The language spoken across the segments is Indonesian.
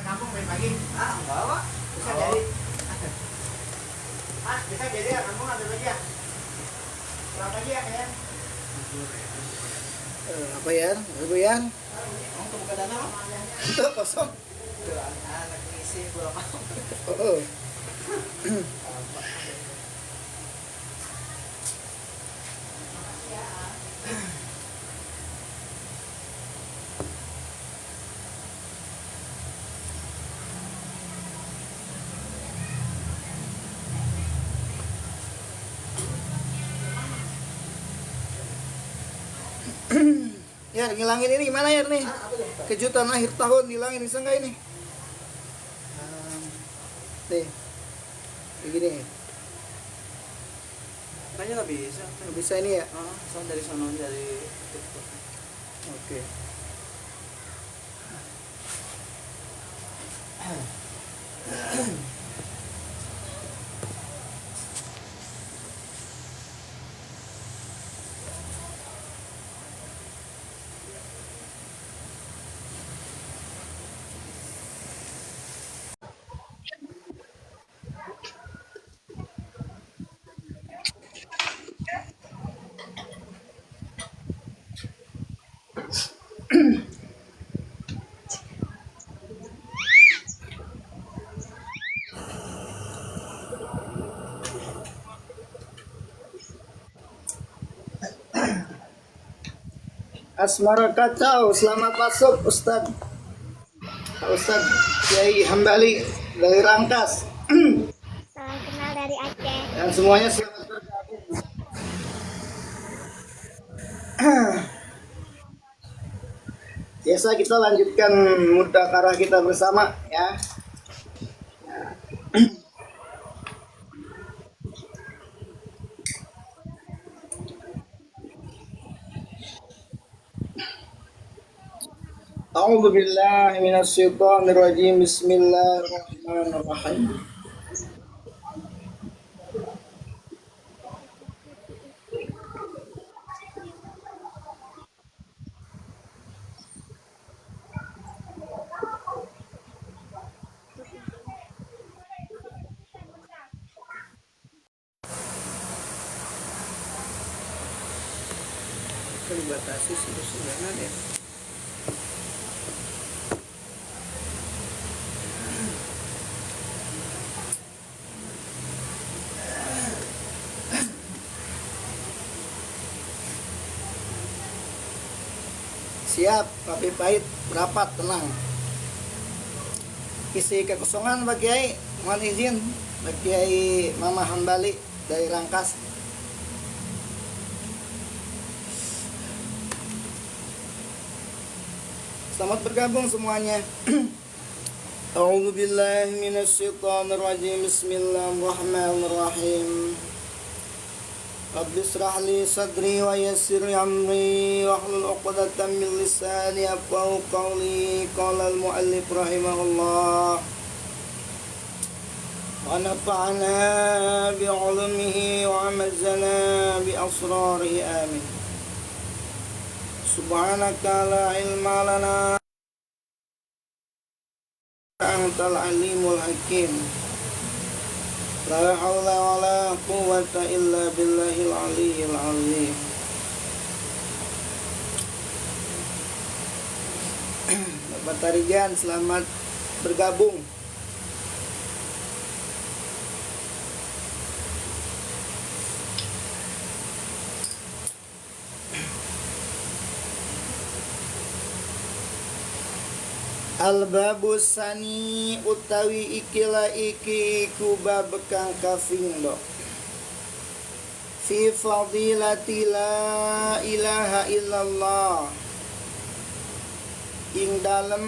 kampung main pagi. Enggak, Pak. Bisa jadi. Mas, bisa jadi ya kamu ambil aja. Berapa aja ya kalian? Apa ya? Apa ya? Kamu kebuka dana, Pak? Itu kosong. Anak ngisi bola kamu. Oh. Ya, ngilangin ini gimana ya nih? Kejutan akhir tahun ngilangin bisa nggak ini? Nih, begini. Kayaknya nggak bisa. Nggak bisa ini ya? Soal dari sono dari TikTok. Oke. Asmara kacau, selamat masuk Ustaz. Ustaz Kiai Hambali dari Rangkas. Salam kenal dari Aceh. Dan semuanya selamat bergabung. Biasa kita lanjutkan mudzakarah kita bersama ya. A'udzu billahi minasyaitonir rajim. Bismillahirrahmanirrahim. Kalau dibatasi sudah ya. Siap, Papi Pahit rapat tenang. Isi kekosongan Pak Kiai, mohon izin Pak Kiai Mama Hambali dari Rangkas. Selamat bergabung semuanya. A'udzu billahi minasyaitonir rajim. Bismillahirrahmanirrahim. Rabbi israh li sadri wa yassir li amri wahlul 'uqdatam min lisani yafqahu qawli. Qala al-mu'allif rahimahullah. Wa nafa'ana bi 'ulumihi wa 'amazzana bi asrarihi amin. Subhanaka la ilma lana antal alimul hakim. La haula wa la quwwata illa billahil aliyyil azim. Bapak Tarigan, selamat bergabung. Al-babus sani utawi ikila iki kubab kang kafindo fi fadilati la ilaha illallah ing dalem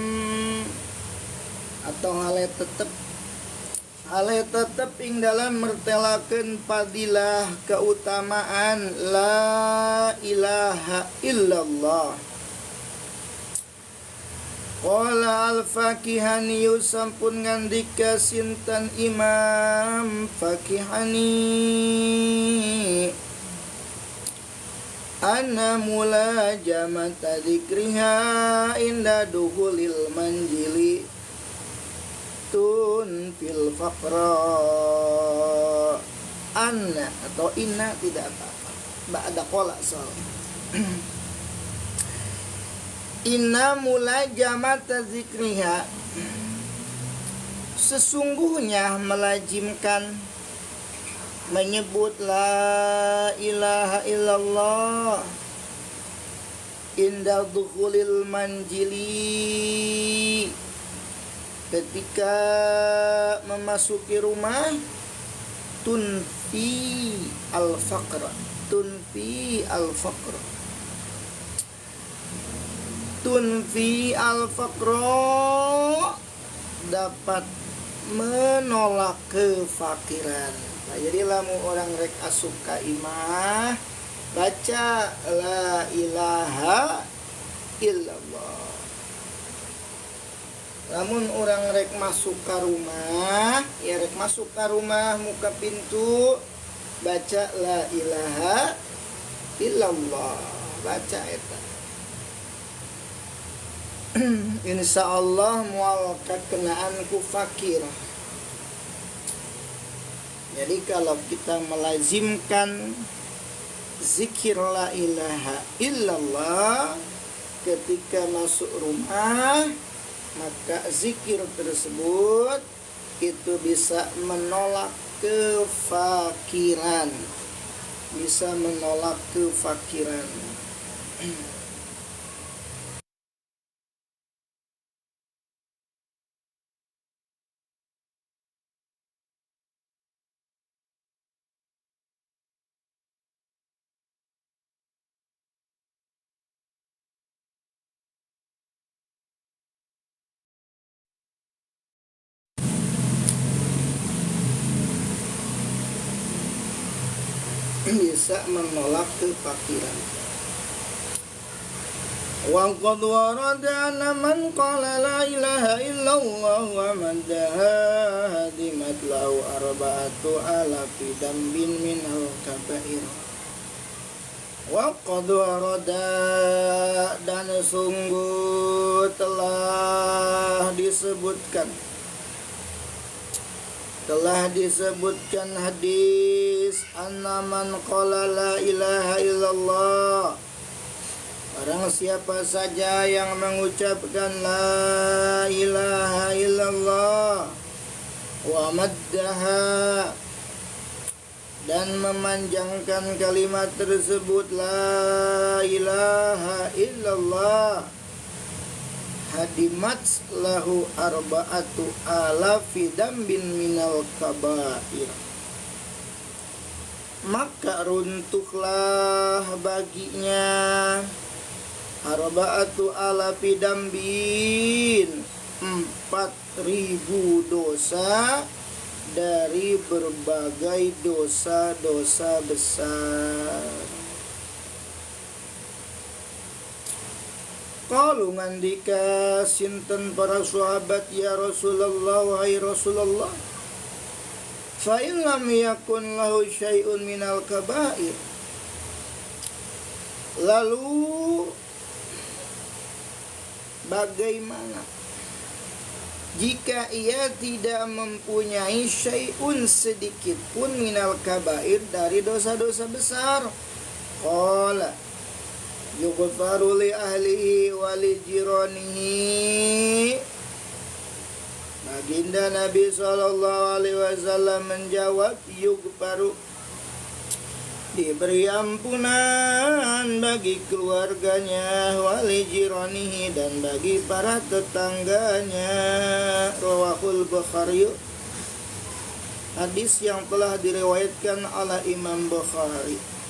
atau hale tetep ing dalem mertelakeun fadilah keutamaan la ilaha illallah. Qala al-Fakihani sampun ngandika sinten Imam Fakihani anna mulajamata dzikriha inda duhulil manjili faqra. Anna atau inna tidak apa-apa. Ba'da qala soal. Inna mulajamat zikriha, sesungguhnya melajimkan menyebut la ilaha illallah inda dukhulil manjili, ketika memasuki rumah, tunfi al-faqra, tunfi al-faqra, tunfi al-faqra, dapat menolak kefakiran. Nah, jadi lamu orang rek asup ka imah baca la ilaha illallah. Lamun orang rek masuk ka rumah, ya rek masuk ka rumah muka pintu baca la ilaha illallah, baca eta. Insyaallah moal kakenaan ku fakir. Jadi kalau kita melazimkan zikir la ilaha illallah ketika masuk rumah, maka zikir tersebut itu bisa menolak kefakiran, bisa menolak kefakiran. Bisa menolak kefakiran. Wa qad warada anna man qala la ilaha illallah wa maddaha hadimat lahu arba'atu alafi dambin minal kabair. Wa qad warada, dan sungguh telah disebutkan hadis anna man qala la ilaha illallah, barang siapa saja yang mengucapkan la ilaha illallah wa maddaha, dan memanjangkan kalimat tersebut la ilaha illallah, hadimat lahu arba'atu alafi dambin minal kabair, maka runtuhlah baginya arba'atu alafi dambin, 4.000 dosa dari berbagai dosa-dosa besar. Qalu ngandika sinten para sahabat, ya Rasulullah, wahai Rasulullah, fa in lam yakun lahu syai'un minal kabair, lalu bagaimana jika ia tidak mempunyai syai'un sedikit pun minal kabair dari dosa-dosa besar? Qala yughfaru li ahlihi wa li jiranihi. Baginda Nabi SAW menjawab, yughfaru, diberi ampunan bagi keluarganya, wa li jiranihi, dan bagi para tetangganya. Rawahul Bukhari, hadis yang telah diriwayatkan oleh Imam Bukhari.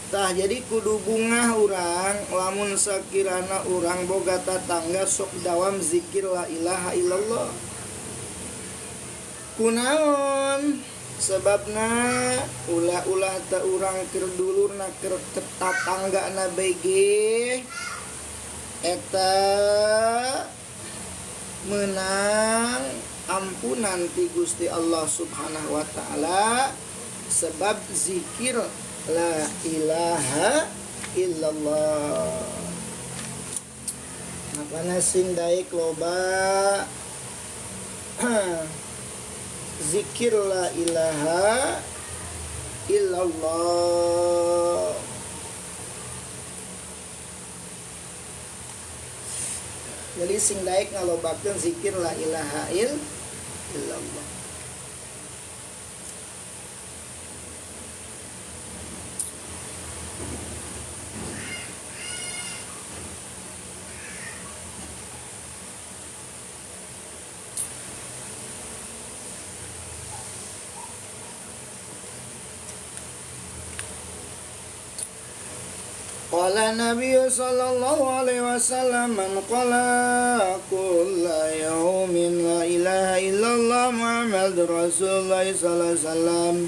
Tah jadi kudu bungah urang lamun sakirana urang boga tatangga sok dawam zikir la ilaha illallah. Kunaon sebabna ulah-ulah ta urang keur dulurna keur tetanggana bege eta menang ampunan ti Gusti Allah Subhanahu wa taala sebab zikir la ilaha illallah. Makana sing daek loba zikir la ilaha illallah. Jadi sing daek ngalobakeun zikir la ilaha illallah. Qala Nabi sallallahu alaihi wasallam man qala kulla yawmin la ilaha illallah Muhammadur Rasulullah sallallahu alaihi wasallam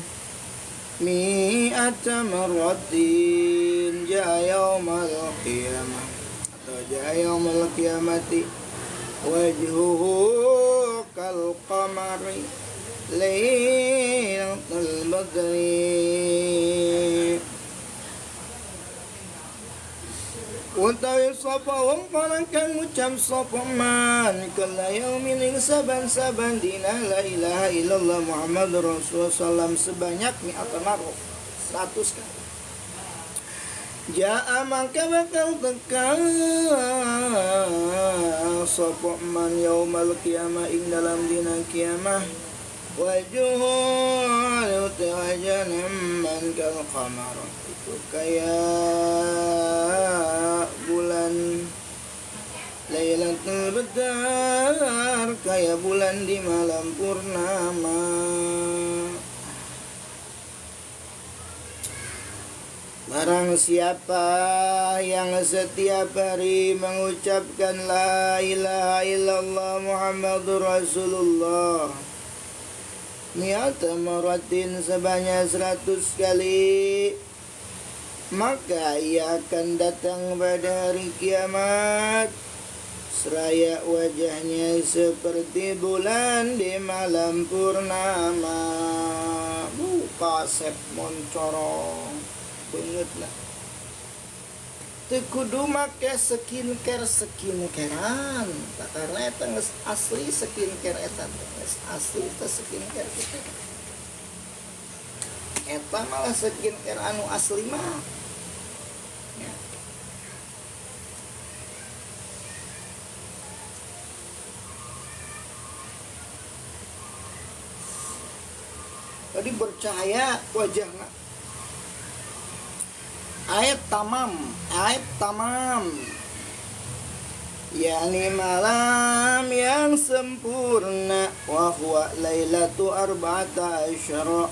mi'ata marratin ja'a yaumal qiyamah atau ja'a yaumal qiyamati wajhuhu kal qamari lailatul badri. Utawi sapa wong kang ngucap sapa man kala yaumin ing saban-saban dina la ilaha illallah Muhammadur Rasulullah sebanyak 100 kali. Ja'a mangka bakal teka sapa man yaumal qiyamah ing dalam dina kiamah wajhul wajhan man kal qamar itu kayak bulan Lailatul Badar, kayak bulan di malam purnama. Barang siapa yang setiap hari mengucapkan la ilaha illallah Muhammadur Rasulullah ni'ata maratin sebanyak 100 kali, maka ia akan datang pada hari kiamat seraya wajahnya seperti bulan di malam purnama. Kasep moncorong banget lah. Teu kudu make skincare-skincarean. Karena eta geus asli skincare eta geus asli teh skincare kitu. Eta malah skincare anu asli mah. Ya. Tadi bercahaya wajahnya. Ayat tamam yakni malam yang sempurna wa huwa lailatu arba'ata asyara,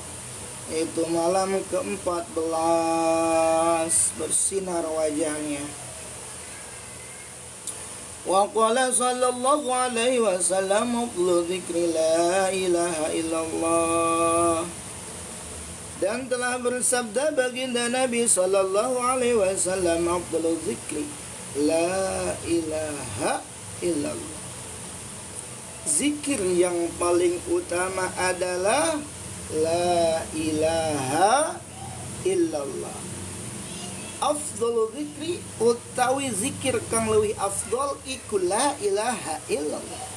itu malam ke-14 bersinar wajahnya. Wa qala sallallahu alaihi wasallam afdalu dzikri la ilaha illallah, dan telah bersabda baginda Nabi sallallahu alaihi wasallam afdalu dzikri la ilaha illallah, zikir yang paling utama adalah la ilaha illallah. Afdalu dzikri utawi zikir kang leuwih afdal iku la ilaha illallah.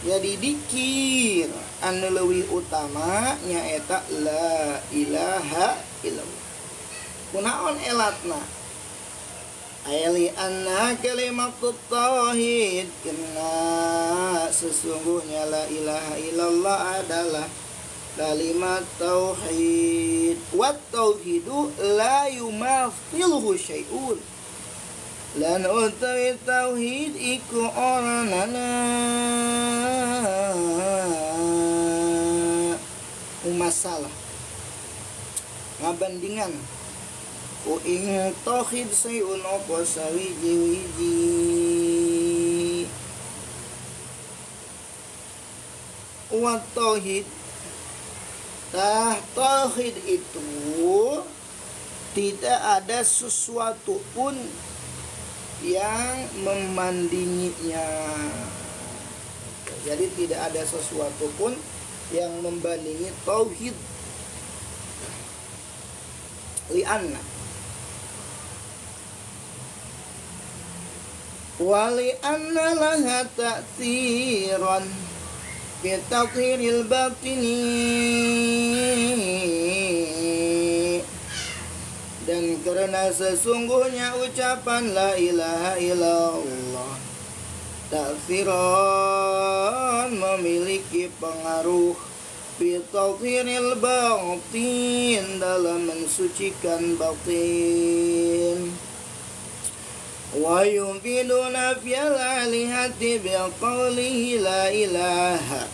Jadi dikir anu leuwih utama nyaeta la ilaha illallah. Kunaon elatna? Ayali anna kalimatut tauhid, karena sesungguhnya la ilaha illallah adalah kalimat tauhid. Wat tauhidu la yumathiluhu syai'un, lan utawi tauhid iku oranana masalah ngabandingan ku ing tauhid sayun apa sawiji-wiji. Wa tauhid tauhid itu tidak ada sesuatu pun yang membandinginya. Jadi tidak ada sesuatu pun yang membandingi tauhid. Lianna wali anna laha ta'thiran, bitathhiril batini, dan karena sesungguhnya ucapan la ilaha illallah taksiran memiliki pengaruh bitathhiril batin dalam mensucikan batin, wa yufidu nafyal alihati biqaulihi la ilaha,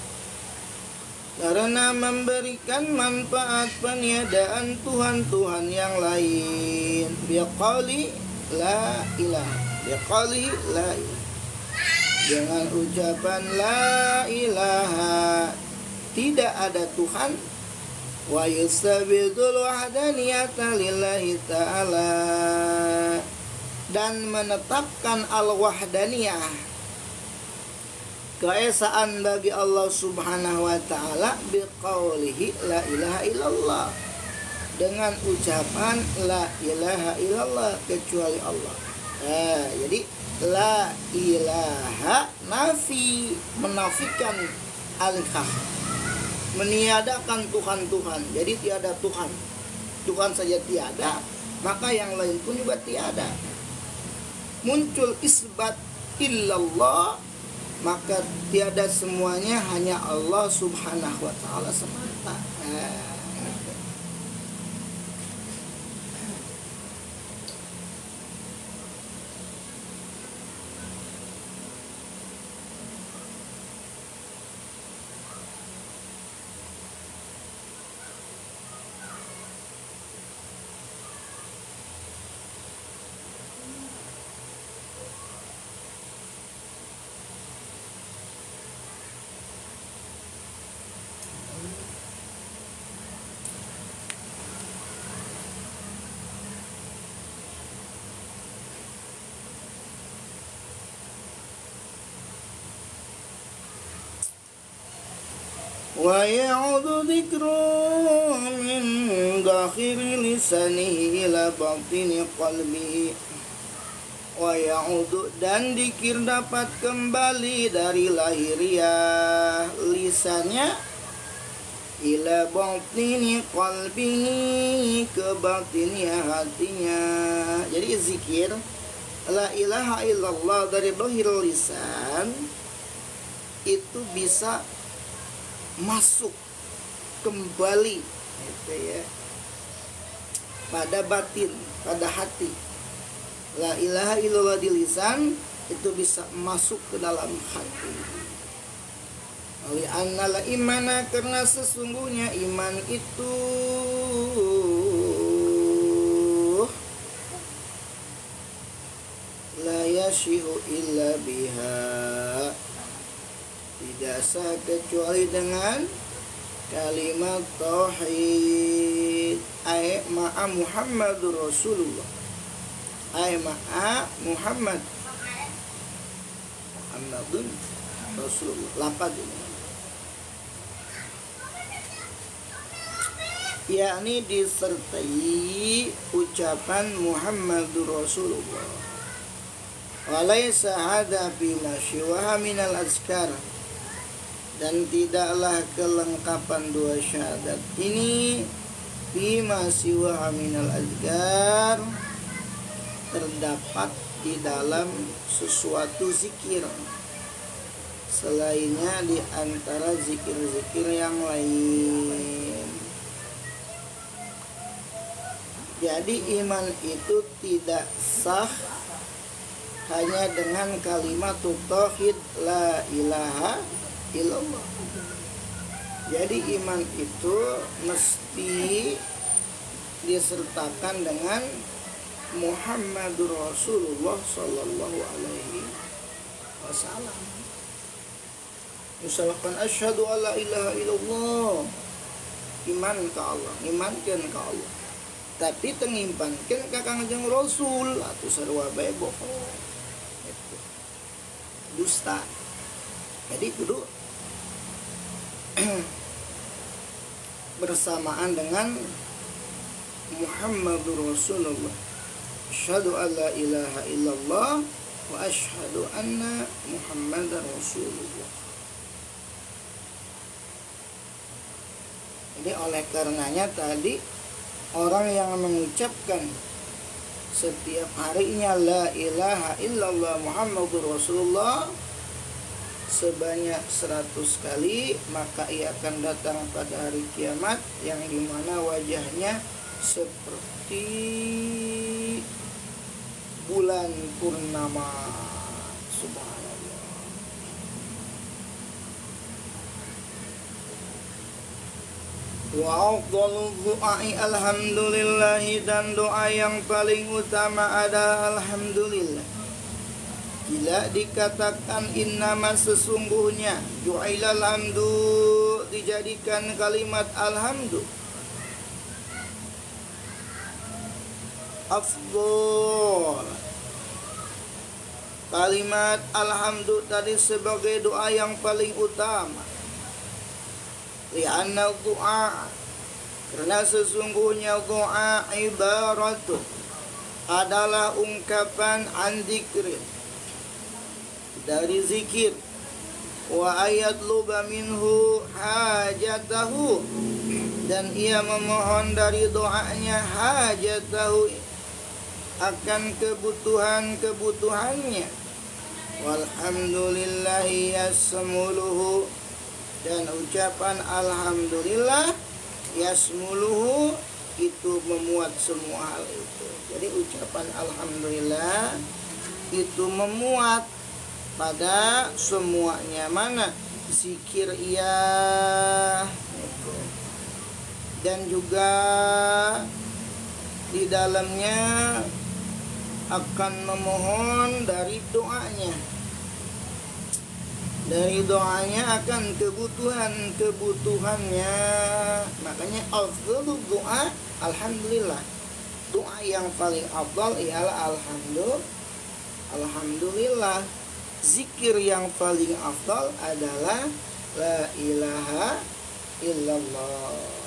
karena memberikan manfaat peniadaan Tuhan-Tuhan yang lain biqauli la ilaha, biqauli la ilaha, dengan ucapan la ilaha tidak ada Tuhan, wa yustabidul wahdaniyata lillahi ta'ala, dan menetapkan al-wahdaniyah, keesaan bagi Allah Subhanahu wa taala biqaulihi la ilaha illallah, dengan ucapan la ilaha illallah kecuali Allah. Nah, jadi la ilaha nafi, menafikan alihah, meniadakan Tuhan-Tuhan. Jadi tiada Tuhan. Tuhan saja tiada, maka yang lain pun juga tiada. Muncul isbat illallah, maka tiada semuanya, hanya Allah Subhanahu wa taala semata. Wa ya'udu dzikru min dakhiri lisanihi ila batini qalbihi. Wa ya'udu, dan dzikir dapat kembali dari lahiriah lisannya ila batini qalbihi, ke batiniah hatinya. Jadi zikir la ilaha illallah dari dohir lisan itu bisa masuk kembali gitu ya, pada batin, pada hati. La ilaha illallah di lisan itu bisa masuk ke dalam hati. Li anna la imana, karena sesungguhnya iman itu la yashihu illa biha, tidak sah kecuali dengan kalimat tauhid, ay ma'a Muhammadur Rasulullah, ay ma'a Muhammadun Rasulullah, lapad ini, yakni disertai ucapan Muhammadur Rasulullah. Walaysa hadza bima siwaha minal azkar, dan tidaklah kelengkapan dua syahadat ini bima siwaha minal azkar, terdapat di dalam sesuatu zikir selainnya di antara zikir-zikir yang lain. Jadi iman itu tidak sah hanya dengan kalimat tauhid la ilaha illallah. Jadi iman itu mesti disertakan dengan Muhammadur Rasulullah sallallahu alaihi wasallam. Misalkan asyhadu alla ilaha illallah, iman ka Allah, imankeun ka Allah. Tapi tengimpankeun ka Kangjeng Rasul atuh sarua bae bohong. Itu dusta. Jadi kudu bersamaan dengan Muhammadur Rasulullah. Asyhadu alla ilaha illallah wa asyhadu anna Muhammadar Rasulullah. Jadi oleh karenanya tadi orang yang mengucapkan setiap harinya la ilaha illallah Muhammadur Rasulullah sebanyak 100 kali, maka ia akan datang pada hari kiamat yang dimana wajahnya seperti bulan purnama. Subhanallah. Wa afdhalul du'ai alhamdulillah, dan doa yang paling utama adalah alhamdulillah. Bila dikatakan innama sesungguhnya, ju'ilal hamdu dijadikan kalimat alhamdu afdhal. Kalimat alhamdu tadi sebagai doa yang paling utama. Li'anna doa, karena sesungguhnya doa ibaratun adalah ungkapan an dzikrin, dari zikir, wa ayat luba minhu hajatahu, dan ia memohon dari doanya hajatahu, akan kebutuhannya. Walhamdulillahi yasmuluhu, dan ucapan alhamdulillah yasmuluhu itu memuat semua hal itu. Jadi ucapan alhamdulillah itu memuat pada semuanya. Mana zikir iya, dan juga di dalamnya akan memohon dari doanya. Dari doanya akan kebutuhannya. Makanya afdhalul doa alhamdulillah. Doa yang paling afdal ialah alhamdulillah. Zikir yang paling afdal adalah la ilaha illallah.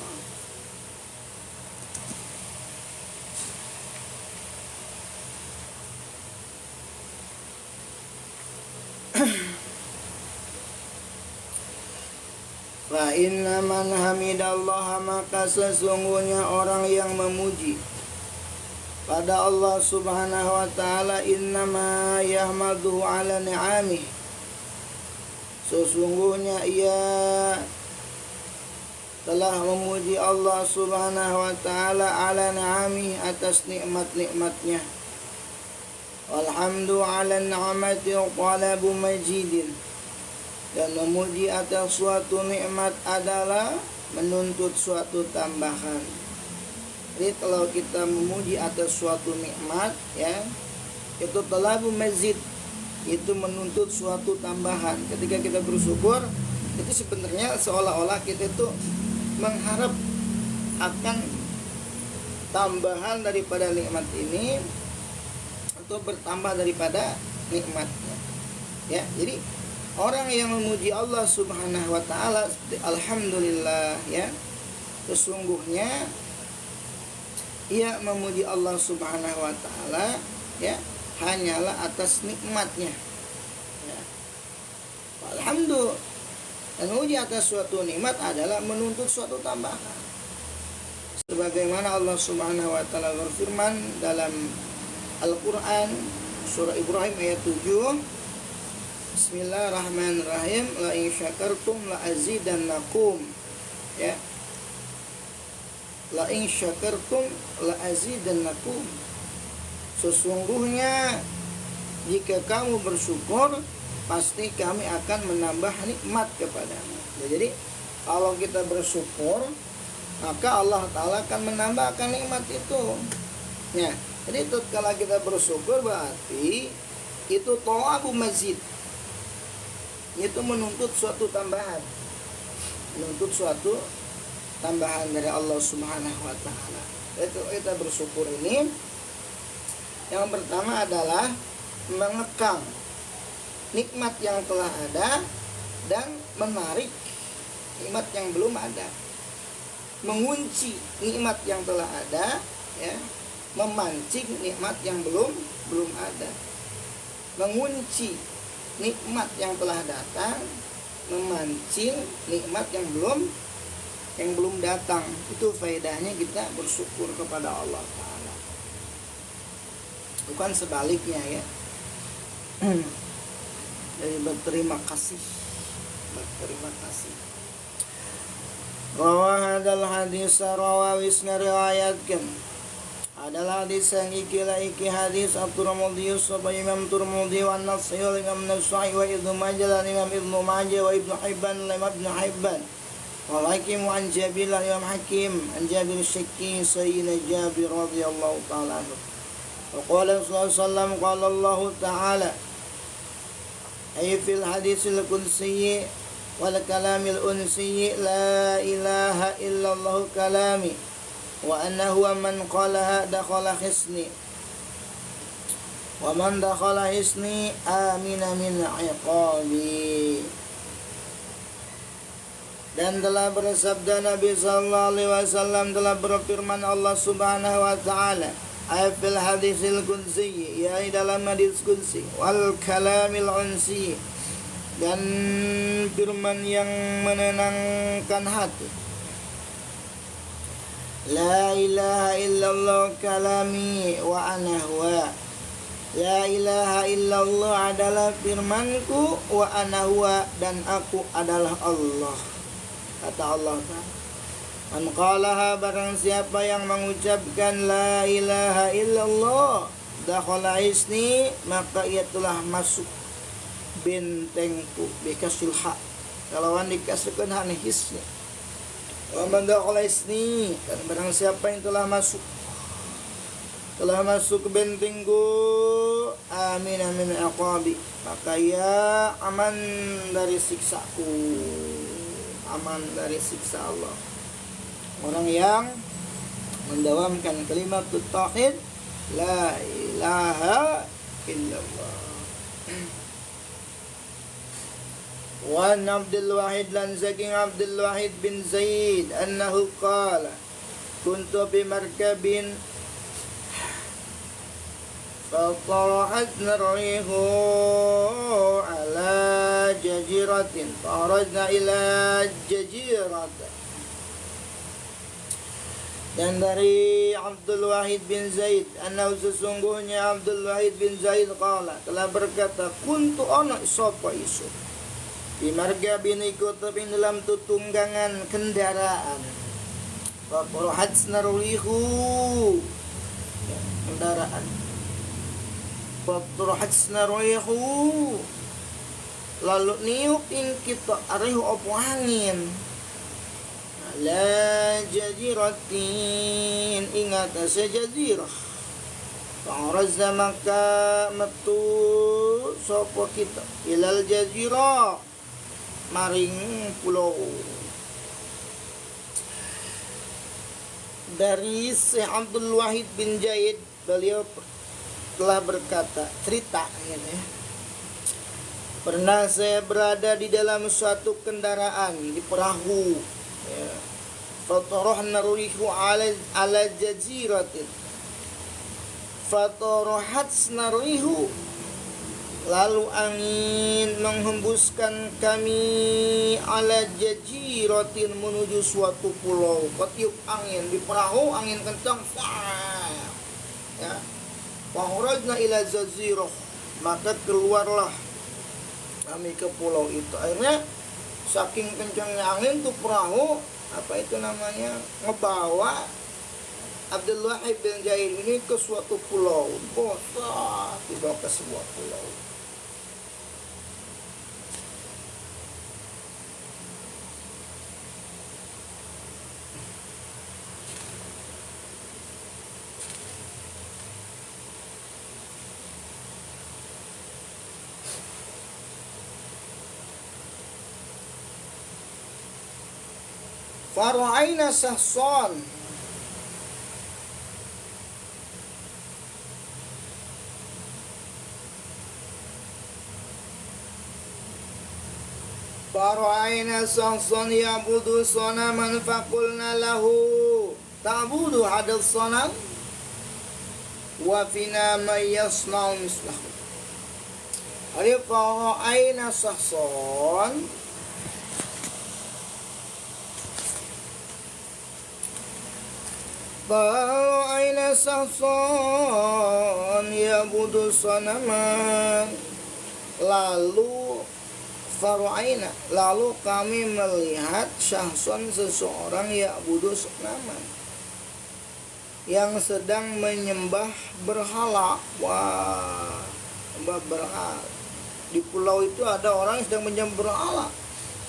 Fa inna man hamidallah, maka sesungguhnya orang yang memuji pada Allah Subhanahu wa taala, innama yahmaduhu ala ni'amih, sesungguhnya ia telah memuji Allah Subhanahu wa taala ala ni'amih, atas nikmat-nikmatnya. Walhamdu ala ni'mati talabu majidin, dan memuji atas suatu nikmat adalah menuntut suatu tambahan. Jadi kalau kita memuji atas suatu nikmat, ya, itu talabu mazid, itu menuntut suatu tambahan. Ketika kita bersyukur, itu sebenarnya seolah-olah kita itu mengharap akan tambahan daripada nikmat ini, atau bertambah daripada nikmatnya. Ya, jadi orang yang memuji Allah Subhanahu wa taala alhamdulillah, ya, sesungguhnya ia memuji Allah Subhanahu wa taala, ya, hanyalah atas nikmatnya. Ya. Alhamdulillah, dan memuji atas suatu nikmat adalah menuntut suatu tambahan. Sebagaimana Allah Subhanahu wa taala berfirman dalam Al-Qur'an surah Ibrahim ayat 7, Bismillahirrahmanirrahim, la in syakartum la azidannakum, ya, la in syakartum la azidannakum, sesungguhnya jika kamu bersyukur pasti kami akan menambah nikmat kepadamu. Jadi kalau kita bersyukur, maka Allah Ta'ala akan menambahkan nikmat itu. Ya, jadi kalau kita bersyukur berarti itu talabu mazid, itu menuntut suatu tambahan, menuntut suatu tambahan dari Allah Subhanahu wa taala. Itu kita bersyukur ini, yang pertama adalah mengekang nikmat yang telah ada dan menarik nikmat yang belum ada. Mengunci nikmat yang telah ada, ya, memancing nikmat yang belum ada. Mengunci nikmat yang telah datang, memancing nikmat yang belum yang belum datang. Itu faedahnya kita bersyukur kepada Allah Ta'ala, bukan sebaliknya ya. Jadi berterima kasih. Rawah hadal hadis rawawis ngeriwayatkan adalah hadis yang iki hadis At-Tirmidzi sapa Imam Tirmidzi wa An-Nasai wa Imam Nasai wa Ibnu Majah dan Imam Ibnu Majah wa Ibnu Hibban wa Ibnu Hibban wa Hakim wa an Jabir wa Imam Hakim an Jabir Syakki Sayyidina Jabir radhiyallahu ta'ala anhu. Wa qala sallallahu alaihi wasallam qala Allah ta'ala ay fil hadisil qudsi wal kalamil unsi la ilaha illallah kalami wa annahu man qalaha dakhala hisni wa man dakhala hisni amina min iqabi. Dan telah bersabda Nabi sallallahu alaihi wasallam, telah berfirman Allah Subhanahu wa taala fil hadisil qudsi, ya dalam hadis qudsi, wal kalamil unsi, dan firman yang menenangkan hati. La ilaha illallah kalami wa ana huwa. La ilaha illallah adalah firmanku, wa ana huwa, dan aku adalah Allah. Kata Allah Ta'ala, man qalaha, barang siapa yang mengucapkan la ilaha illallah, dakhala isni, maka ia telah masuk bentengku, bikasul hak, kalauan dikasihkan hak hisni. Wa man dakhala isni, dan barang siapa yang telah masuk ke bentengku, amin min iqabi, maka ia aman dari siksaku, aman dari siksa Allah. Orang yang mendawamkan kalimat tauhid la ilaha illallah. Wa Abdul Wahid lan saking Abdul Wahid bin Zaid annahu qala kuntu bi markabin فطرحتنا الريح على جزيرة فخرجنا إلى جزيرة. Dan dari Abdul Wahid bin Zaid, annahu sesungguhnya Abdul Wahid bin Zaid qala, telah berkata, kuntu ana sapa isu di markabin ikut dalam tutunggangan kendaraan, faqrahatsna rihu, kendaraan, faqrahatsna rihu, lalu niupin kita arihu opo angin, la jaziratin, ingat sejazirah, fa'arazna maka metu sopo kita ilal jazirah, maring pulau. Dari Syekh Abdul Wahid bin Zaid, beliau telah berkata, cerita ya, pernah saya berada di dalam suatu kendaraan, di perahu ya. Fatarahna rihu ala jaziratin, fatarahatsna rihu, lalu angin menghembuskan kami ala jaziratin, menuju suatu pulau. Ketiup angin di perahu, angin kencang ya. Wahurajna ila jazirah, maka keluarlah kami ke pulau itu. Akhirnya saking kencangnya angin tuh perahu, apa itu namanya, ngebawa Abdul Wahid bin Zaid ini ke suatu pulau. Bosan dibawa ke sebuah pulau. Fara'aina sahsan, fara'aina sahsan ya'budu sanaman faqulna lahu ta'budu hadal sanam wa fina man yasna'u mislahu. Fara'aina sahsan, Fara'aina sahsan yabudu sanaman. Lalu kami melihat syahson seseorang ya'budu sanaman yang sedang menyembah berhala. Wah, menyembah berhala. Di pulau itu ada orang yang sedang menyembah berhala.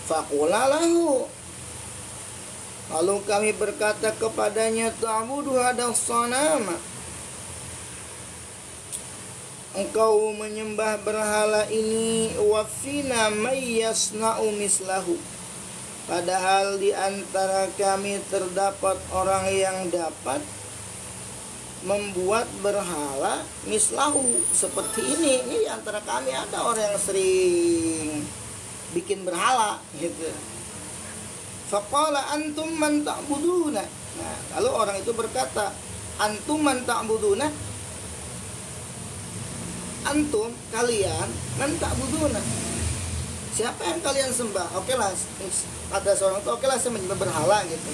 Faqula lahu, lalu kami berkata kepadanya, ta'budu hadas sanama, engkau menyembah berhala ini, wa fina may yasna'u mislahu, padahal di antara kami terdapat orang yang dapat membuat berhala mislahu seperti ini. Ini di antara kami ada orang yang sering bikin berhala gitu. Faqala antum man ta'buduna. Nah, lalu orang itu berkata, antum man ta'buduna, antum, kalian, man ta'buduna, siapa yang kalian sembah? Oke lah, ada seorang itu, oke lah saya menyembah berhala gitu.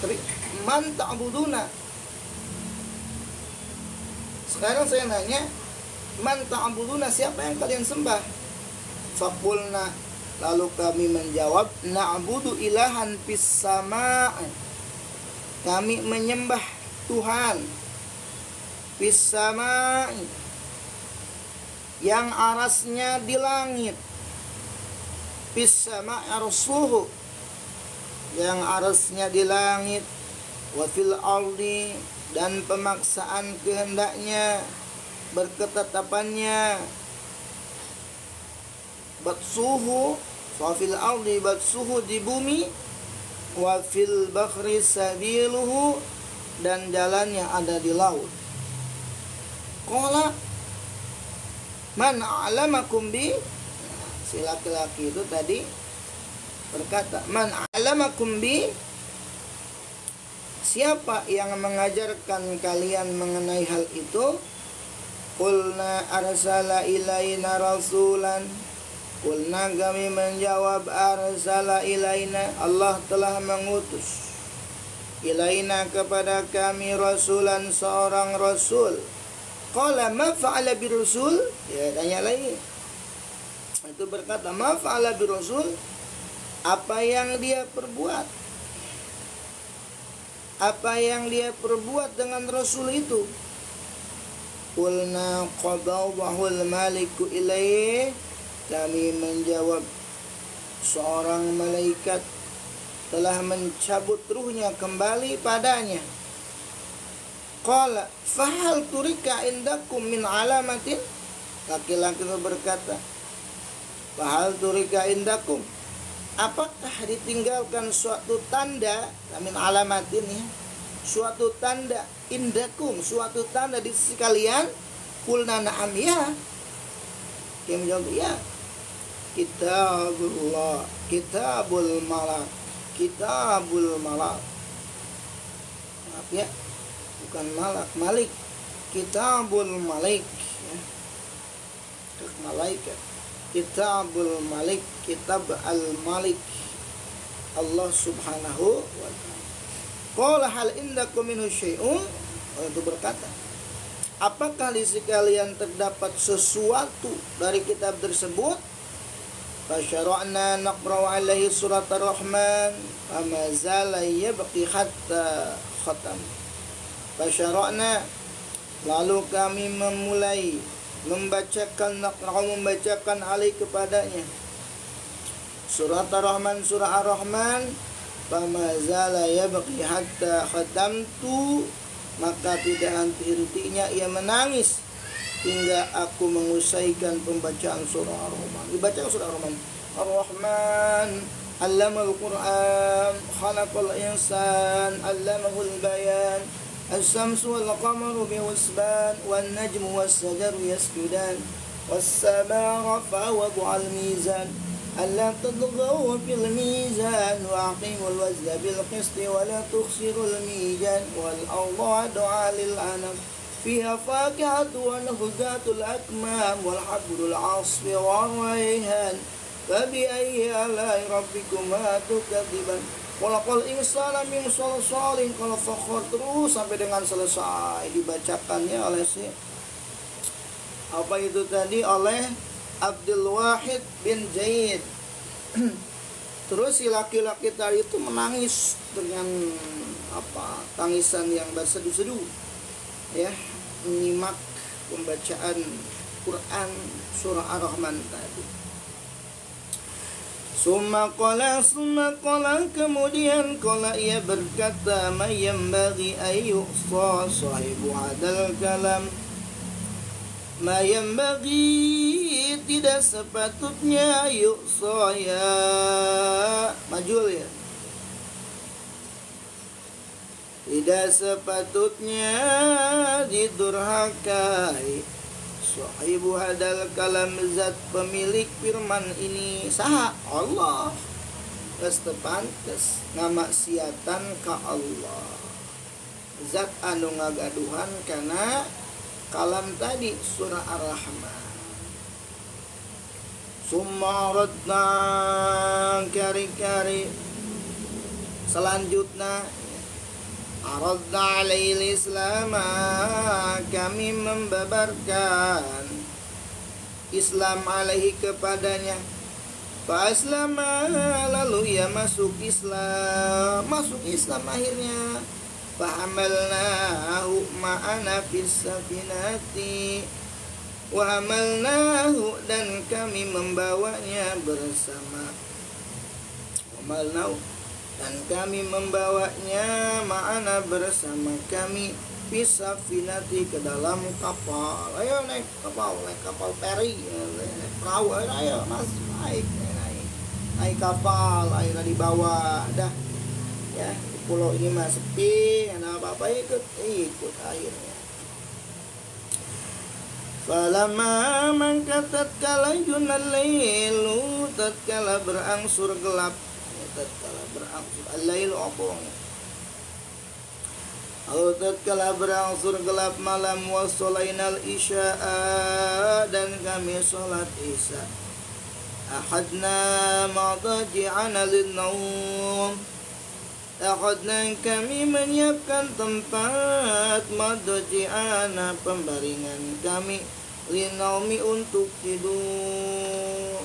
Tapi man ta'buduna, sekarang saya nanya, man ta'buduna, siapa yang kalian sembah? Faqulna, lalu kami menjawab, na'budu ilahan fis sama', kami menyembah Tuhan fis sama', yang arasnya di langit, fis sama' arsuhu, yang arasnya di langit, wa fil ardi, dan pemaksaan kehendaknya, berketetapannya, batsuhu, wa fil ardi batsuhu, di bumi, wa fil bahri sabiluhu, dan jalannya ada di laut. Qala man a'lamakum bi, si laki-laki itu tadi berkata, man a'lamakum bi, siapa yang mengajarkan kalian mengenai hal itu? Qulna arsala ilaina rasulan, qulna kami menjawab, arsala ilaina, Allah telah mengutus, ilaina kepada kami, rasulan, seorang rasul. Qala ma fa'ala birusul, ya tanya lagi. Itu berkata, ma fa'ala birusul, apa yang dia perbuat? Apa yang dia perbuat dengan rasul itu? Qulna qadawahul maliku ilaih, kami menjawab, seorang malaikat telah mencabut ruhnya kembali padanya. Qala fahal turika indakum min alamatin, laki-laki itu berkata, fahal turika indakum, apakah ditinggalkan suatu tanda, min alamatin ya, suatu tanda, indakum, suatu tanda di sisi kalian? Qulna na'am, ya. Dia menjawab, ya. Kitabullah, kitabul malak, kitabul malak, maaf ya, bukan malak, malik, kitabul malik ya. Malaikat, kitabul malik, kitab al-malik, Allah subhanahu wa ta'ala. Qala hal indakum minhu syai'un, itu berkata, apakah di sisi kalian terdapat sesuatu dari kitab tersebut? Fasyara'na naqra'u alaihi surat ar-Rahman, fama zala yabqi hatta khatam. Fasyara'na, lalu kami memulai membacakan, naqra'u, membacakan alaihi kepadanya, surat ar-Rahman, surah ar-Rahman, fama zala yabqi hatta khatamtu, maka tidak henti-hentinya ia menangis hingga aku mengusaikan pembacaan surah Ar-Rahman. Dibaca surah Ar-Rahman. Ar-Rahman, allamal Qur'an, khalaqal insan, allamahul bayan, as-samsu wal qamaru bihusban, wan najmu was sajaru yasjudan, was samaa rafa'a wa bu'al mizan, alla tadghaw fil mizan wa aqimul wazna bil qisti wa la tukhsirul mizan, wal arda lil anam fiha fakihat wa nafzatul akmam wal hablul asfi wa rayhan fabi ayyi ala'i rabbikuma tukadziban. Khalaqal insana min shalsalin kal fakhar, terus sampai dengan selesai dibacakannya oleh si apa itu tadi, oleh Abdul Wahid bin Zaid. Terus si laki-laki tadi itu menangis dengan apa, tangisan yang bersedu-sedu ya, menyimak pembacaan Quran surah Ar-Rahman tadi. Summa qala kemudian qala ia berkata, mayyambaghi ayyuqsa sahibu hadal kalam, mayyambaghi tidak sepatutnya yuqsa ya majul ya, tidak sepatutnya didurhakai sahibu hadal kalam, zat pemilik firman ini, saha Allah, geus teu pantes ngamaksiatan ka Allah, zat anu ngagaduhan kana kalam tadi surah Ar-Rahman. Summa radna kari-kari selanjutnya aradna alail islam, kami membabarkan Islam alaihi kepadanya. Fa aslama, lalu ia masuk Islam akhirnya. Fa hamalnahu ma'ana fis safinati, wa hamalnahu dan kami membawanya bersama, dan kami membawanya ma'ana bersama kami, fisafinati ke dalam kapal. Ayo naik kapal peri, naik perahu, ayo mas, naik kapal, ayo di bawah dah ya. Di pulau ini mah sepi, ada apa-apa ikut akhirnya. Falamma maka tatkala junal lailu, tatkala berangsur gelap, tatkala berangsur al-lail obong, atau tatkala berangsur gelap malam, wasolainal isya'a dan kami sholat isya, ahadna madaji'ana lin-naum, ahadna kami menyiapkan tempat, madaji'ana pembaringan kami, lin-naumi untuk tidur.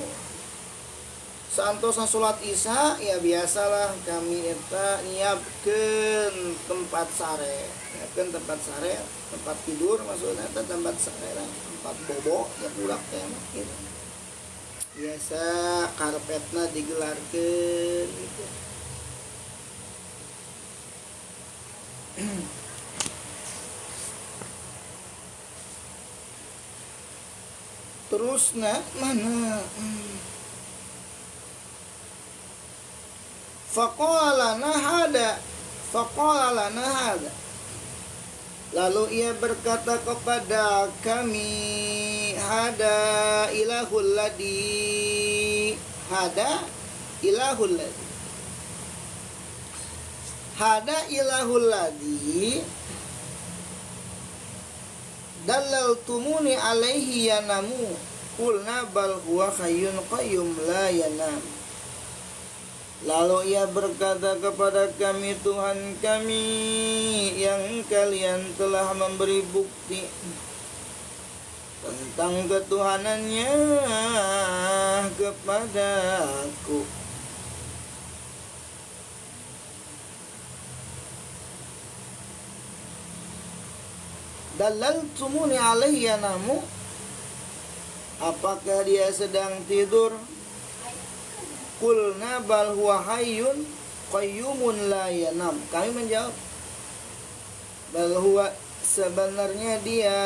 Santosa sholat isya ya biasalah kami eta nyiapkeun tempat sare, tempat tidur, maksudnya eta tempat sare, tempat bobo ya budak teh gitu. Biasa karpetna digelarkeun gitu. Terusna mana? Faqala lana hada, lalu ia berkata kepada kami, hada ilahul ladzi dalaltumuni alaihi yanamu, qulna bal huwa hayyun qayyum la yanam. Lalu ia berkata kepada kami, Tuhan kami yang kalian telah memberi bukti tentang ketuhanannya kepada aku. Dalaltumuni alaihi yanamu, apakah dia sedang tidur? Qulna bal huwa hayyun qayyumun la yanam. Kami menjawab, bal huwa, sebenarnya dia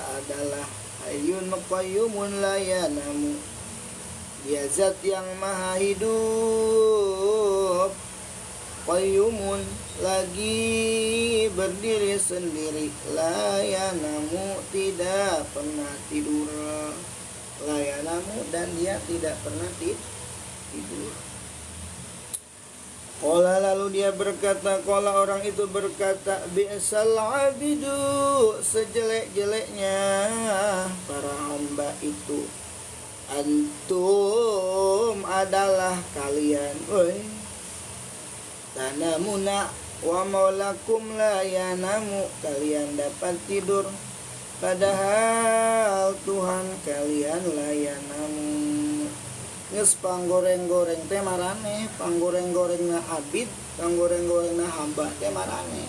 adalah hayyun qayyumun la yanamu, dia zat yang maha hidup, qayyumun lagi berdiri sendiri, la yanamu tidak pernah tidur, la yanamu dan dia tidak pernah tidur. Qala, lalu dia berkata, qala orang itu berkata, bi'sal abidu, sejelek-jeleknya para hamba itu, antum adalah kalian. tanamuna wa maulakum la yanamu, kalian dapat tidur padahal Tuhan kalian la yanamu. Geus panggoreng-goreng teh marane, panggoreng-gorengna abid, panggoreng-gorengna hamba teh marane.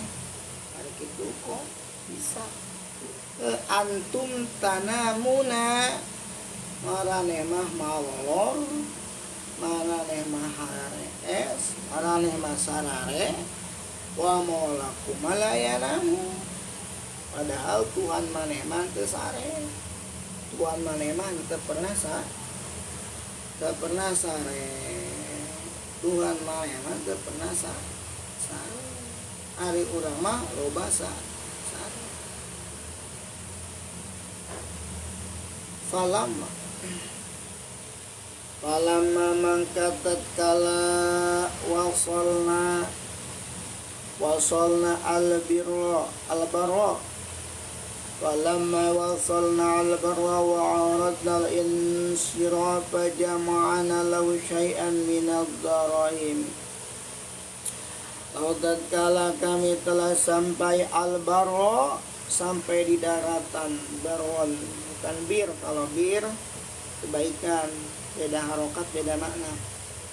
Ari kitu kok bisa. Antum tanamuna, marane mah mawolor, marane mah harare es, marane mah sarare, wa maulakum la yanamu. Padahal Tuhan maneman teu sare. Tuhan maneman teu pernah sare. Tuhan maneman teu pernah sare. Ari urang mah loba sare. Falamma mangkatat kala wasolna al-barra falamma wasalna al-barra wa aradna al-insirafa jama'ana lahu syai'an minadh-dharahim. Tatkala kami telah sampai al-barra, sampai di daratan. Baron bukan bir, kalau bir kebaikan, beda harokat, beda makna.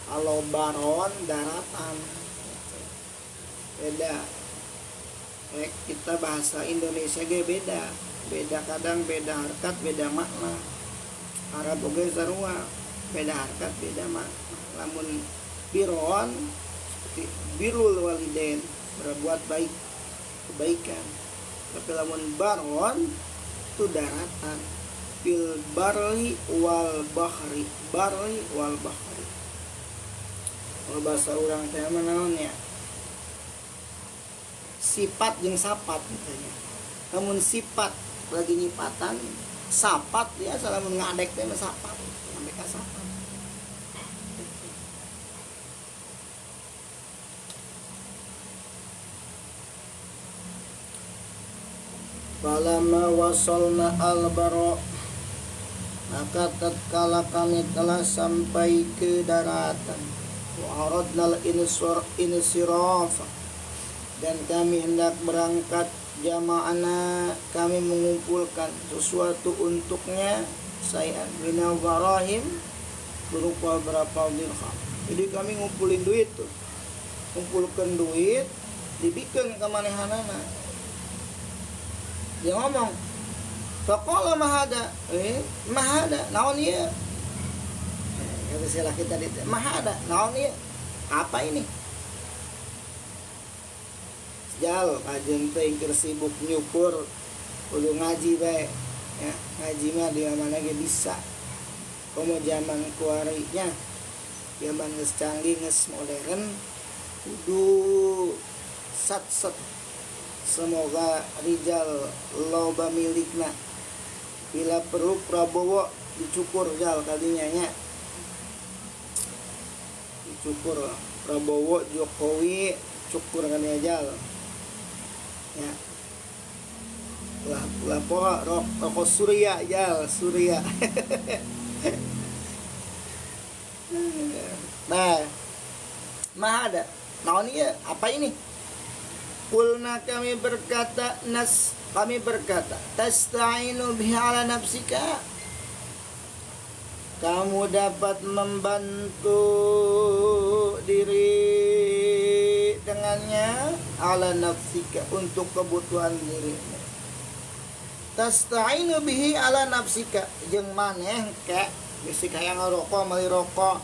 Kalau baron daratan beda. Kita bahasa Indonesia ge beda kadang beda harkat, beda makna. Arab oge sarua beda harkat, beda makna. Lamun biron seperti birrul walidain, berbuat baik, kebaikan. Tapi lamun baron itu daratan, fil barri wal bahri, barri wal bahri. Kalau bahasa orang teh naonnya sifat jeung sapat misalnya. Namun sifat lagi nyipatan, sapat ya salamun ngadek teh mah sapat, sampai ka sapat. Falamma wasalna al-barra, maka tatkala kami telah sampai ke daratan, wa aradna al-insiraf, dan kami hendak berangkat, jama'ana, kami mengumpulkan sesuatu untuknya, sayan minal barahim, berupa berapa dirham. Jadi kami ngumpulin duit tuh, ngumpulkan duit, dibikin ke manehanana. Dia ngomong, faqala mahada, mahada, naon ieu? Kata si laki tadi, mahada, naon ieu? Apa ini? Jal, kajeng teh keur sibuk nyukur, kudu ngaji bae. Ya, ngaji mah di mana ge bisa. Komo zaman kuarinya, zaman geus canggih, geus modern, kudu sat-set. Semoga rijal loba milikna. Bila perlu Prabowo dicukur jal kadinya nya. Dicukur Prabowo, Jokowi, cukur kadinya jal. Ya. Lah rokok Surya jal, Surya. Nah, mah ada. Naon ieu? Apa ini? Qulna, kami berkata, tasta'inu bihi ala nafsika, kamu dapat membantu diri dengannya, ala nafsika, untuk kebutuhan dirimu. Tasta'inu bihi ala nafsika, jeung maneh ke bisi hayang ngarokok meuli rokok,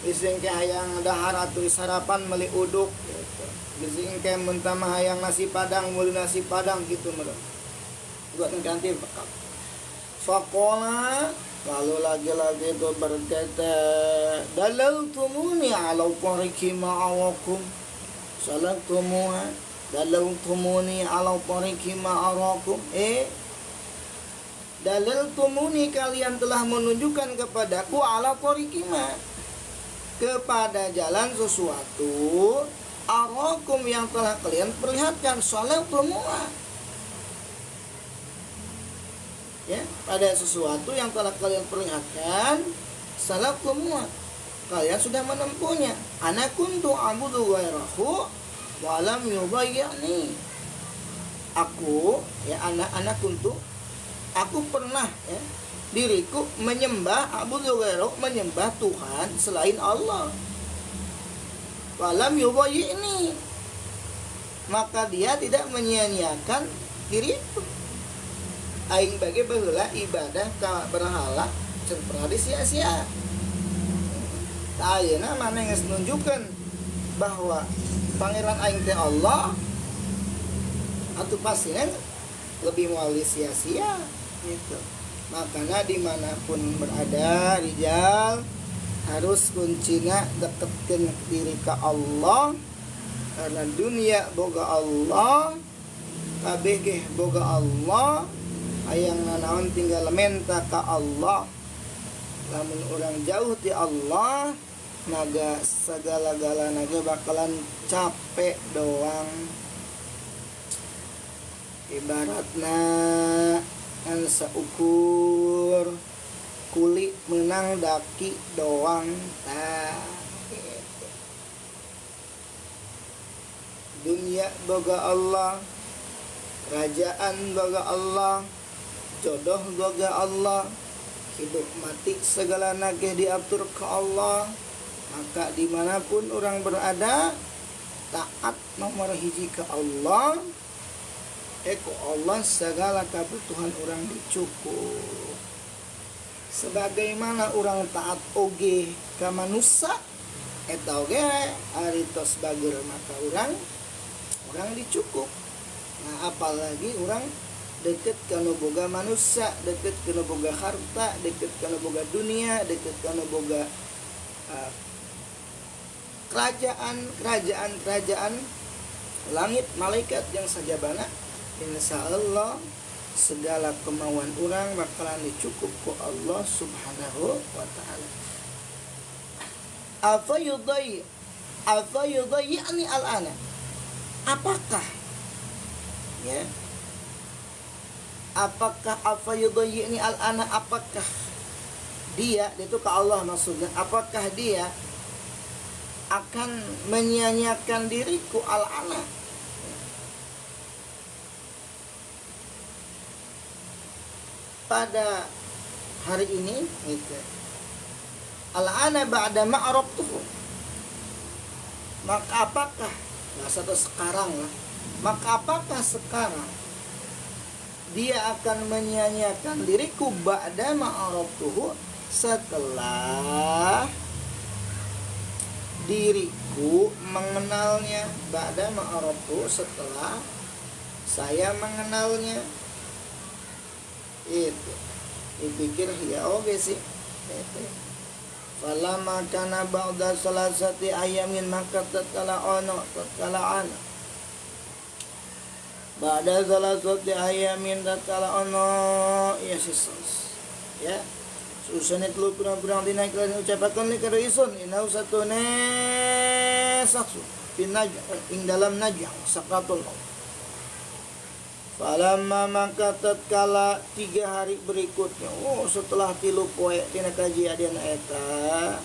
bisi ke hayang dahar atuh sarapan meuli uduk gitu. Bisi ke muntah mah hayang nasi padang meuli nasi padang gitu meureun. Buat ganti bekal. Faqala, lalu lagi-lagi itu berkata, dalaltumuni ala tariqi ma'awakum, salaktumuha, dalaltumuni ala tariqi ma'arakum. Dalaltumuni, kalian telah menunjukkan kepadaku, ala tariqi ma, kepada jalan sesuatu, arakum, yang telah kalian perlihatkan, salaktumuha. Ya, pada sesuatu yang telah kalian perlihatkan, salaktumuha, kalian sudah menempuhnya. Ana kuntu a'budu ghairahu wa lam yudhayyani. Aku ya anak kuntu, aku pernah ya diriku menyembah a'budu ghairahu, menyembah Tuhan selain Allah. Wa lam yudhayyani, maka dia tidak menyia-nyiakan diriku. Aing bagi baheula ibadah ka berhala can pernah disia-sia. Ayeuna mana geus nunjukkeun bahwa pangeran aing teh Allah, atuh pasien lebih moal sia-sia gitu. Makanya dimanapun berada rijal harus kuncina deketkeun diri ka Allah, karena dunia boga Allah, kabeh ge boga Allah, hayang nanaon tinggal menta ka Allah. Lamun orang jauh ti Allah, naga segala-gala naga bakalan capek doang. Ibaratna kan seukur kuli menang daki doang. Dunia boga Allah, kerajaan boga Allah, jodoh boga Allah, hidup mati segala nagih diatur ke Allah. Maka dimanapun orang berada, taat nomor hiji ke Allah. Eko Allah segala kebutuhan orang dicukup. Sebagaimana orang taat oge ka manusia, eta oge aritos bager maka orang dicukup. Nah apalagi orang deket kana boga manusia, deket kana boga harta, deket kana boga dunia, deket kana boga kerajaan langit malaikat yang sajabana. Insyaallah segala kemauan orang bakalan dicukup ku Allah Subhanahu wa taala. Afa yudayyi'ni al-ana. Apakah ya? Apakah afa yudayyi'ni al-ana, apakah dia itu ke Allah maksudnya, apakah dia akan menyia-nyiakan diriku al-ana pada hari ini gitu. Al-ana ba'da ma'arabtuhu, maka apakah bahasa itu sekarang lah, maka apakah sekarang dia akan menyia-nyiakan diriku ba'da ma'arabtuhu, setelah diriku mengenalnya, ba'da ma'arabtuhu, setelah saya mengenalnya. Itu dipikir ya oke sih itu. Falamma kana ba'da salasati ayamin, maka tatkala ana ba'da salasati ayamin, tatkala ana ya sisos ya susane telu pirang-pirang dina kalian ucapakeun li kada isun inau satune saksu pinaj ing dalam najah sakratul maut. Falamma maka tatkala 3 hari berikutnya, setelah 3 poe tina kajadian eta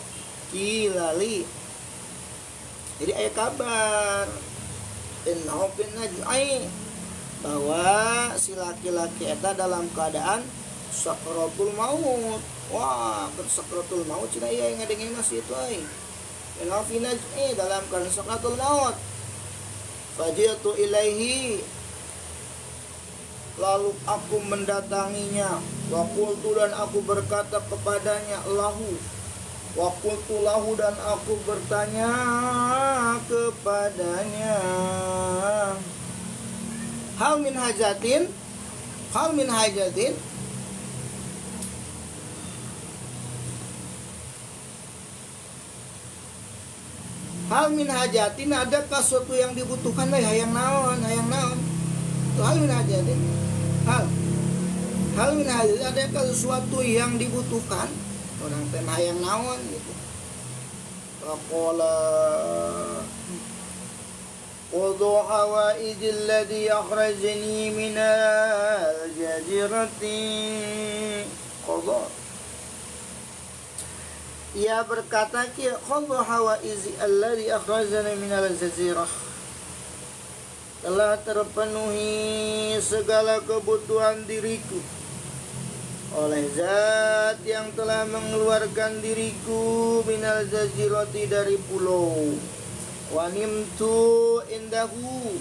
kilali, jadi aya kabar innahu bin najai, bahwa si laki-laki eta dalam keadaan sakratul maut. Wah, sakratul maut cina ieu ngadenge masih itu ai. Innahu bin najai, dalam keadaan sakratul maut. Faji'tu ilaihi, lalu aku mendatanginya, wa qultu, dan aku berkata kepadanya, lahu, wa qultu lahu, dan aku bertanya kepadanya, hal min hajatin, adakah sesuatu yang dibutuhkan? Hayang naon tuh, hal min hajatin, hal min hajatin, adakah sesuatu yang dibutuhkan? Orang teh hayang naon gitu. Faqala qadu hawaijil ladzi akhrajani minal jazirati. Qadu Ia berkata, qadha hawaizi alladhi akhrajani minal jazirah. Telah terpenuhi segala kebutuhan diriku oleh zat yang telah mengeluarkan diriku minal jazirati dari pulau. Wanimtu indahu,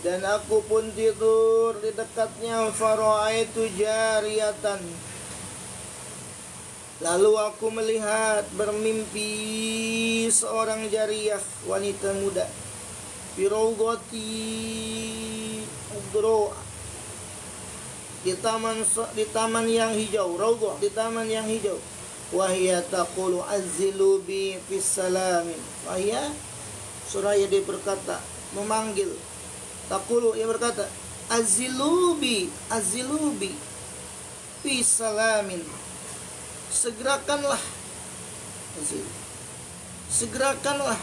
dan aku pun tidur di dekatnya. Fara'aitu jariyatan, lalu aku melihat bermimpi seorang jariyah, wanita muda, Firawdati udro, di taman yang hijau. Raudhah, di taman yang hijau. Wahia taqulu azzilu bi fis salamin. Wahia, suraya dia berkata, memanggil. Taqulu, ia berkata, azzilu bi fis salamin. Segerakanlah, segerakanlah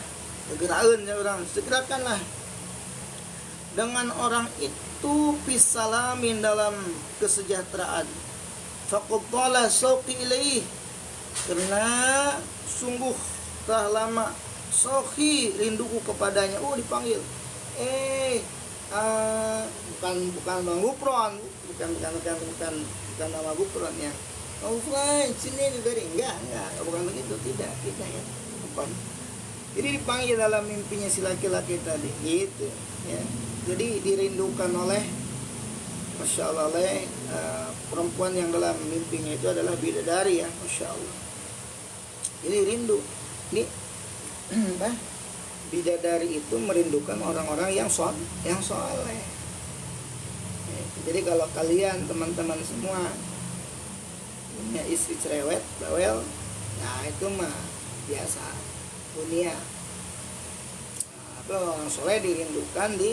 dengan orang itu pisalamin dalam kesejahteraan. Faqala sauqi ilaih, karena sungguh telah lama sauqi rinduku kepadanya. Dipanggil. Bukan Bang Gufron, bukan nama Gufron ya. Gufron sini dari enggak, bukan begitu, tidak ya. Jadi dipanggil dalam mimpinya si laki-laki tadi, gitu ya. Jadi dirindukan oleh, masya Allah, oleh perempuan yang dalam mimpinya itu adalah bidadari ya, masya Allah. Jadi rindu. Ini bidadari itu merindukan orang-orang yang soleh. Jadi kalau kalian teman-teman semua punya istri cerewet, bawel, nah itu mah biasa dunia. Orang soleh dirindukan di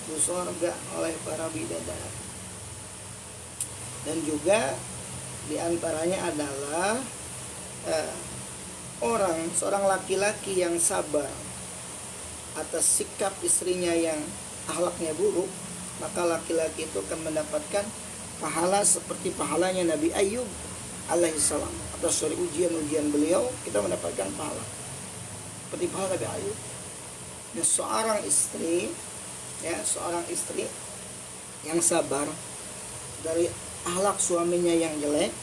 surga oleh para bidadari. Dan juga diantaranya adalah seorang laki-laki yang sabar atas sikap istrinya yang akhlaknya buruk, maka laki-laki itu akan mendapatkan pahala seperti pahalanya Nabi Ayub alaihissalam. Atas dari ujian-ujian beliau, kita mendapatkan pahala seperti pahala Nabi Ayub. Dan seorang istri yang sabar dari akhlak suaminya yang jelek,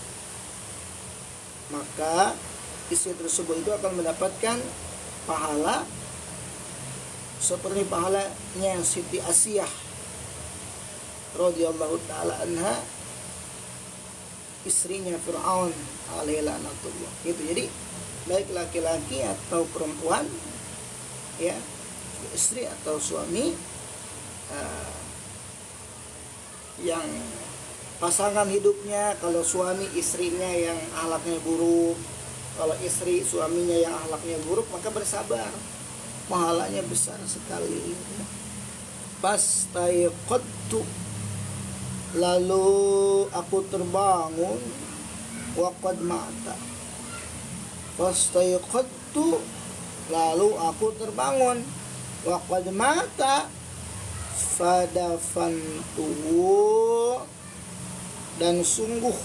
maka istri tersebut itu akan mendapatkan pahala seperti pahalanya Siti Asiyah radhiyallahu taala anha, istrinya Fir'aun alaihi laknatullah. Gitu. Jadi baik laki-laki atau perempuan, ya, istri atau suami, yang pasangan hidupnya, kalau suami istrinya yang akhlaknya buruk, kalau istri suaminya yang akhlaknya buruk, maka bersabar, pahalanya besar sekali. Fastayqadtu, lalu aku terbangun, waqad mata. Fastayqadtu, lalu aku terbangun, waqad mata. Fadafantuhu, dan sungguh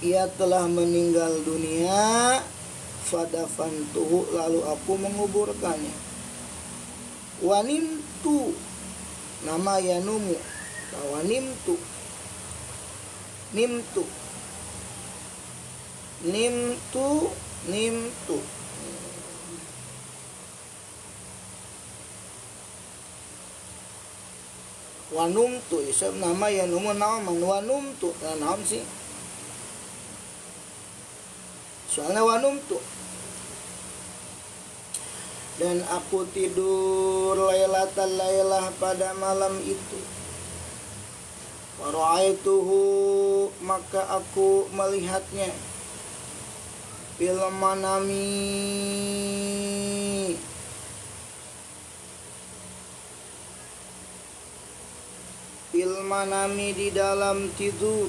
ia telah meninggal dunia. Fadafantuhu, lalu aku menguburkannya. Wanimtu, nama yanumu, wanimtu, nimtu. Wanumtu, nama yanumu naman, wanumtu, naon sih? Soalnya wanumtu. Dan aku tidur lailatal lailah, pada malam itu. Wara'aituhu, maka aku melihatnya. Fil manami, fil manami, di dalam tidur.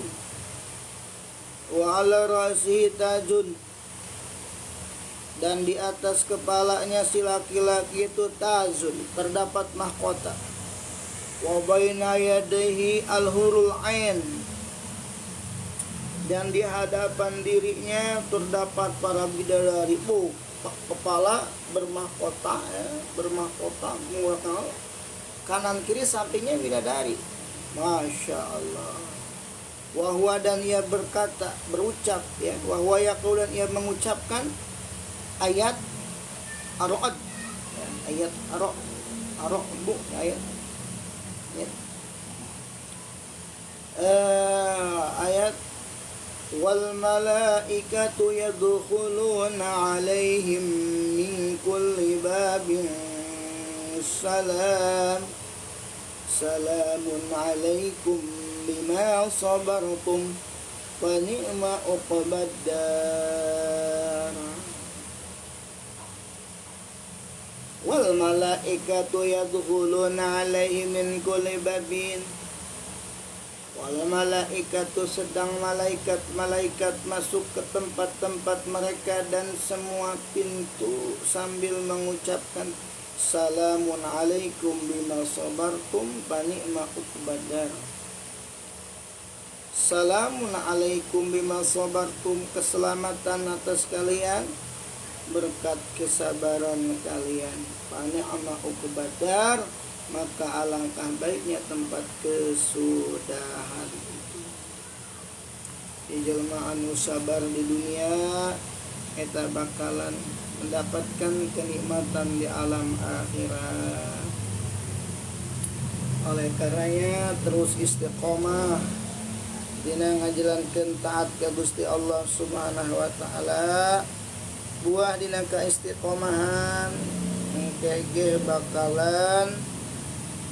Wa ala ra'sihi tajun, dan di atas kepalanya si laki-laki itu tajun, terdapat mahkota. Wa baina yadayhi al-hurul ain, dan di hadapan dirinya terdapat para bidadari. Kepala bermahkota, kanan kiri sampingnya bidadari. Masya Allah. Wahwa dan ia berucap ya. Wahwa yaqul dan ia mengucapkan ayat Ar-Ra'd ya, ayat Ar-Ra'd bu ayat ya. Ayat wal malaikatu yadkhuluna alaihim min kulli babin salamun alaikum bima sabartum wa ni'ma uqbad dar. Wal malaikatu yadkhuluna alaihim min kulli babin. Wal malaikatu sedang malaikat masuk ke tempat-tempat mereka dan semua pintu sambil mengucapkan salamun alaikum bima sabartum fa ni'ma uqbad dar. Salamun alaikum bima sabartum, keselamatan atas kalian berkat kesabaran kalian. Fa ni'ma uqbad dar, maka alangkah baiknya tempat kesudahan itu. Di jelma anu sabar di dunia eta bakalan mendapatkan kenikmatan di alam akhirat. Oleh karenanya terus istiqomah dina ngajalankeun taat ka Gusti Allah Subhanahu wa taala. Buah dina kaistiqomahan engke bakalan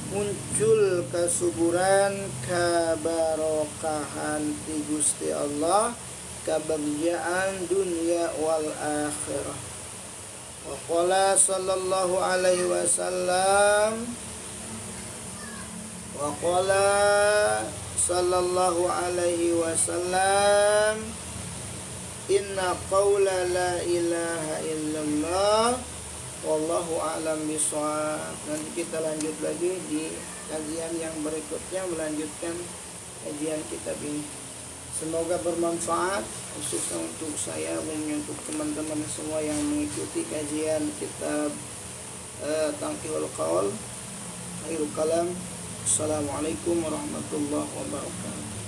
muncul kesuburan, kabarokahan ti Gusti Allah, kebahagiaan dunia wal akhirah. Wa qala sallallahu alaihi wasallam inna qawla la ilaha illallah wallahu a'lam bishawab. Nanti kita lanjut lagi di kajian yang berikutnya, melanjutkan kajian kitab ini. Semoga bermanfaat khususnya untuk saya dan untuk teman-teman semua yang mengikuti kajian kitab Tanqihul Qaul. Akhirul kalam. Assalamualaikum warahmatullahi wabarakatuh.